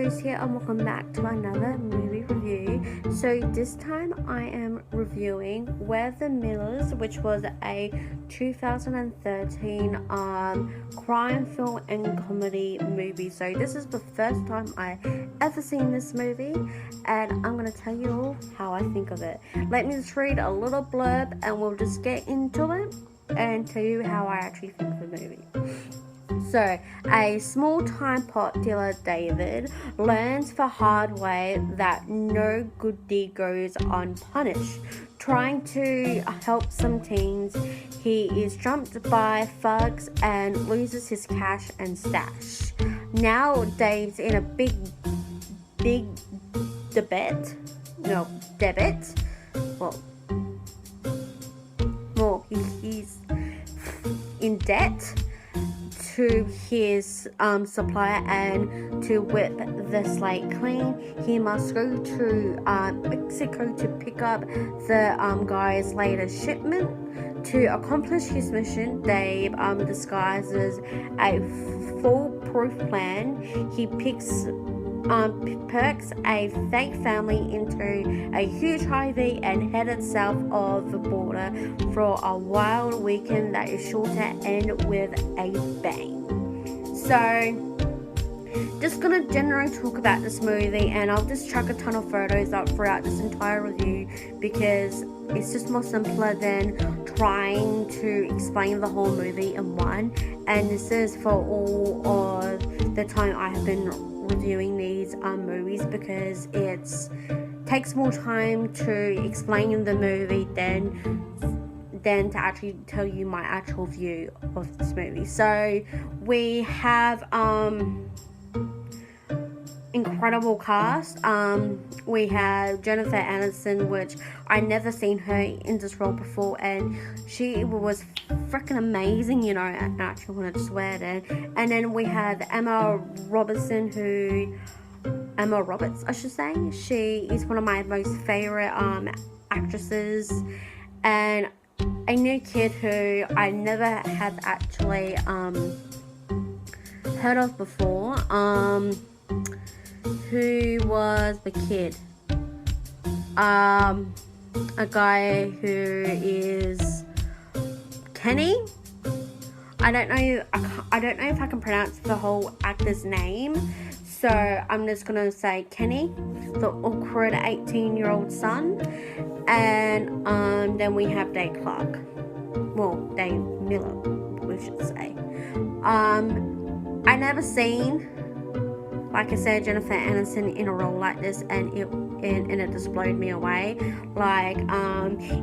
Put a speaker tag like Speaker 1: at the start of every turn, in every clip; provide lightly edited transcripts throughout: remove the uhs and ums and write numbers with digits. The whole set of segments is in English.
Speaker 1: Sophs here and welcome back to another movie review. So this time I am reviewing Where the Millers, which was a 2013 crime film and comedy movie. So this is the first time I ever seen this movie and I'm going to tell you all how I think of it. Let me just read a little blurb and we'll just get into it and tell you how I actually think of the movie. So, a small-time pot dealer, David, learns the hard way that no good deed goes unpunished. Trying to help some teens, he is jumped by thugs and loses his cash and stash. Now, Dave's in a big debit. He's in debt to his supplier, and to whip the slate clean, he must go to Mexico to pick up the guy's latest shipment. To accomplish his mission, Dave disguises a foolproof plan. He perks a fake family into a huge Hy-Vee and headed south of the border for a wild weekend that is sure to end with a bang. So, just gonna generally talk about this movie, and I'll just chuck a ton of photos up throughout this entire review because it's just more simpler than trying to explain the whole movie in one. And this is for all of the time I have been reviewing these movies because it takes more time to explain the movie than to actually tell you my actual view of this movie. So we have incredible cast. We have Jennifer Aniston, which I never seen her in this role before, and she was freaking amazing, you know. I actually wanted to swear there. And then we have Emma Roberts, I should say. She is one of my most favorite actresses, and a new kid who I never had actually heard of before. Who was the kid? A guy who is Kenny. I don't know if I can pronounce the whole actor's name, so I'm just gonna say Kenny, the awkward 18-year-old son. And then we have Dave Miller, we should say. I never seen, like I said, Jennifer Aniston in a role like this, and it just blew me away. Like,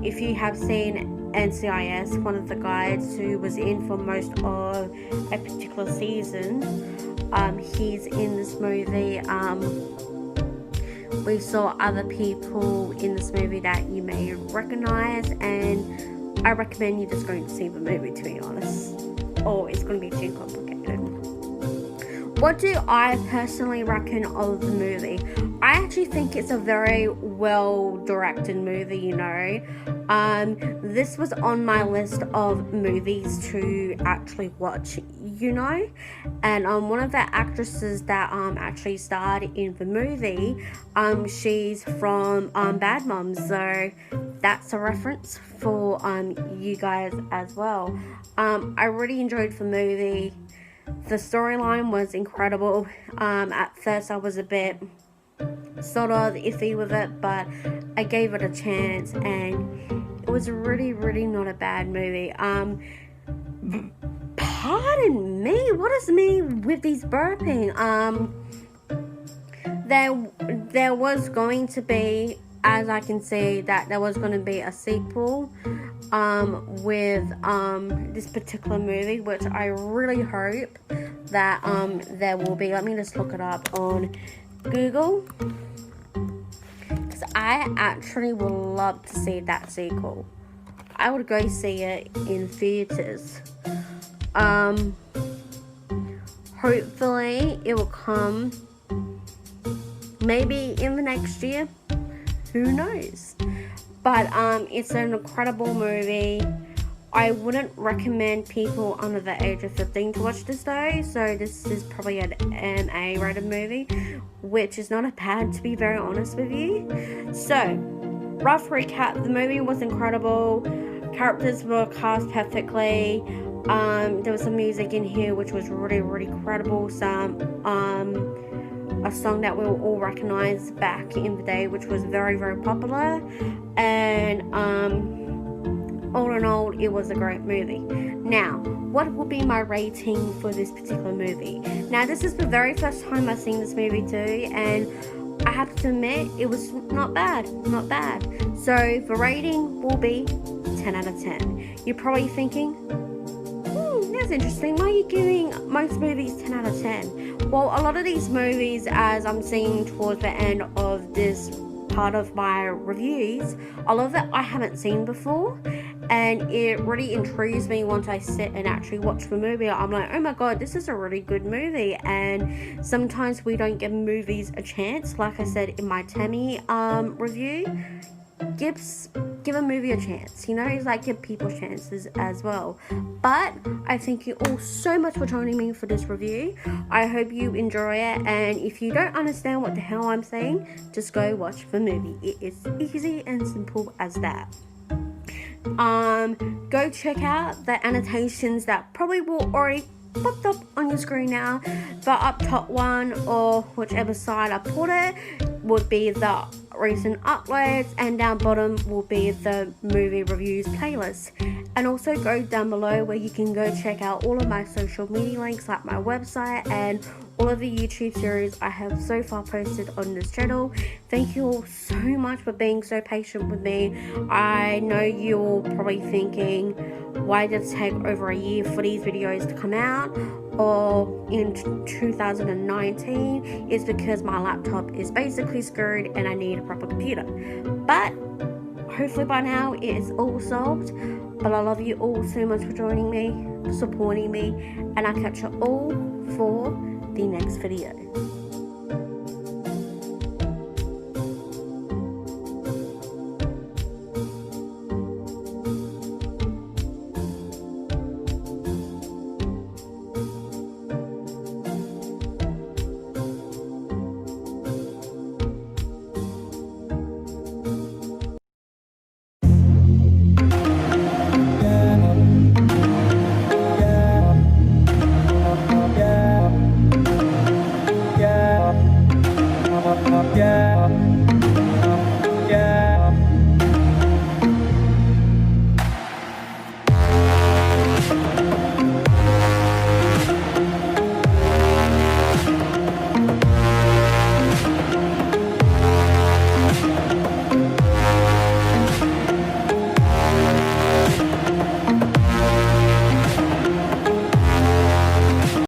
Speaker 1: if you have seen NCIS, one of the guys who was in for most of a particular season, he's in this movie. We saw other people in this movie that you may recognize, and I recommend you just going to see the movie, to be honest, or it's going to be too complicated. What do I personally reckon of the movie? I actually think it's a very well directed movie, you know. This was on my list of movies to actually watch, you know. And one of the actresses that actually starred in the movie, she's from Bad Moms, so that's a reference for you guys as well. I really enjoyed the movie. The storyline was incredible. At first I was a bit sort of iffy with it, but I gave it a chance and it was really, really not a bad movie. Pardon me, what is me with these burping? There was going to be, as I can see, that there was going to be a sequel with this particular movie, which I really hope that there will be. Let me just look it up on Google, because I actually would love to see that sequel. I would go see it in theaters. Hopefully it will come maybe in the next year, who knows. But it's an incredible movie. I wouldn't recommend people under the age of 15 to watch this though, so this is probably an MA rated movie, which is not a bad, to be very honest with you. So, rough recap, the movie was incredible, characters were cast perfectly, there was some music in here which was really, really incredible, a song that we'll all recognize back in the day, which was very, very popular, and all in all, it was a great movie. Now, what will be my rating for this particular movie? Now, this is the very first time I've seen this movie too, and I have to admit, it was not bad. So, the rating will be 10 out of 10. You're probably thinking, that's interesting. Why are you giving most movies 10 out of 10? Well, a lot of these movies, as I'm seeing towards the end of this part of my reviews, a lot of it I haven't seen before, and it really intrigues me once I sit and actually watch the movie. I'm like, oh my god, this is a really good movie. And sometimes we don't give movies a chance. Like I said in my Tammy review, give a movie a chance, you know, it's like give people chances as well. But I thank you all so much for joining me for this review. I hope you enjoy it, and if you don't understand what the hell I'm saying, just go watch the movie. It is easy and simple as that. Go check out the annotations that probably will already popped up on your screen now. The up top one, or whichever side I put it, would be the recent uploads, and down bottom will be the movie reviews playlist. And also go down below where you can go check out all of my social media links, like my website and all of the YouTube series I have so far posted on this channel. Thank you all so much for being so patient with me. I know you're probably thinking, why did it take over a year for these videos to come out, or in 2019? It's because my laptop is basically screwed and I need a proper computer. But hopefully by now it is all solved. But I love you all so much for joining me, supporting me, and I'll catch you all for the next video.